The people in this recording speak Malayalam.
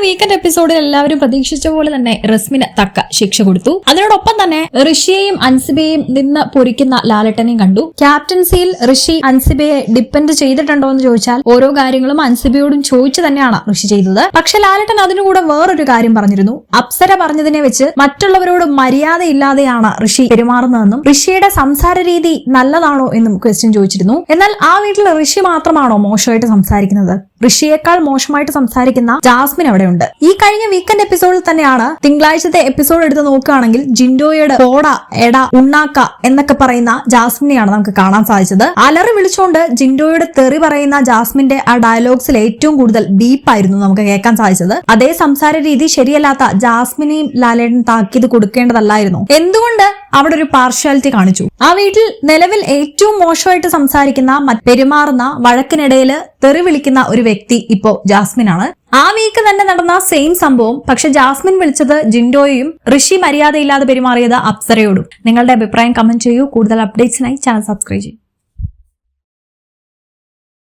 വീക്കെൻഡ് എപ്പിസോഡിൽ എല്ലാവരും പ്രതീക്ഷിച്ച പോലെ തന്നെ റസ്മിന് തക്ക ശിക്ഷ കൊടുത്തു. അതിനോടൊപ്പം തന്നെ ഋഷിയെയും അൻസിബയെയും നിന്ന് പൊരിക്കുന്ന ലാലേട്ടനെയും കണ്ടു. ക്യാപ്റ്റൻസിയിൽ ഋഷി അൻസിബയെ ഡിപ്പെൻഡ് ചെയ്തിട്ടുണ്ടോ എന്ന് ചോദിച്ചാൽ ഓരോ കാര്യങ്ങളും അൻസിബയോടും ചോദിച്ചു തന്നെയാണ് ഋഷി ചെയ്തത്. പക്ഷെ ലാലേട്ടൻ അതിനുകൂടെ വേറൊരു കാര്യം പറഞ്ഞിരുന്നു. അപ്സര പറഞ്ഞതിനെ വെച്ച് മറ്റുള്ളവരോട് മര്യാദയില്ലാതെയാണ് ഋഷി പെരുമാറുന്നതെന്നും ഋഷിയുടെ സംസാര രീതി നല്ലതാണോ എന്നും ക്വസ്റ്റ്യൻ ചോദിച്ചിരുന്നു. എന്നാൽ ആ വീട്ടിൽ ഋഷി മാത്രമാണോ മോശമായിട്ട് സംസാരിക്കുന്നത്? ഋഷിയേക്കാൾ മോശമായിട്ട് സംസാരിക്കുന്ന ജാസ്മിൻ അവിടെയുണ്ട്. ഈ കഴിഞ്ഞ വീക്കെൻഡ് എപ്പിസോഡിൽ തന്നെയാണ് തിങ്കളാഴ്ചത്തെ എപ്പിസോഡ് എടുത്ത് നോക്കുകയാണെങ്കിൽ ജിൻഡോയുടെ പോട എട ഉണ്ണാക്ക എന്നൊക്കെ പറയുന്ന ജാസ്മിനെയാണ് നമുക്ക് കാണാൻ സാധിച്ചത്. അലറി വിളിച്ചുകൊണ്ട് ജിൻഡോയുടെ തെറി പറയുന്ന ജാസ്മിന്റെ ആ ഡയലോഗ്സിൽ ഏറ്റവും കൂടുതൽ ബീപ്പായിരുന്നു നമുക്ക് കേൾക്കാൻ സാധിച്ചത്. അതേ സംസാര രീതി ശരിയല്ലാത്ത ജാസ്മിനെയും ലാലേട്ടൻ താക്കീത് കൊടുക്കേണ്ടതല്ലായിരുന്നു. എന്തുകൊണ്ട് അവിടെ ഒരു പാർഷ്യാലിറ്റി കാണിച്ചു? ആ വീട്ടിൽ നിലവിൽ ഏറ്റവും മോശമായിട്ട് സംസാരിക്കുന്ന പെരുമാറുന്ന വഴക്കിനിടയിൽ തെറി വിളിക്കുന്ന ഒരു വ്യക്തി ഇപ്പോ ജാസ്മിനാണ്. ആ വീക്ക് തന്നെ നടന്ന സെയിം സംഭവം. പക്ഷെ ജാസ്മിൻ വിളിച്ചത് ജിൻഡോയെയും ഋഷി മര്യാദയില്ലാതെ പെരുമാറിയത് അപ്സരയോടും. നിങ്ങളുടെ അഭിപ്രായം കമന്റ് ചെയ്യൂ. കൂടുതൽ അപ്ഡേറ്റ്സിനായി ചാനൽ സബ്സ്ക്രൈബ് ചെയ്യൂ.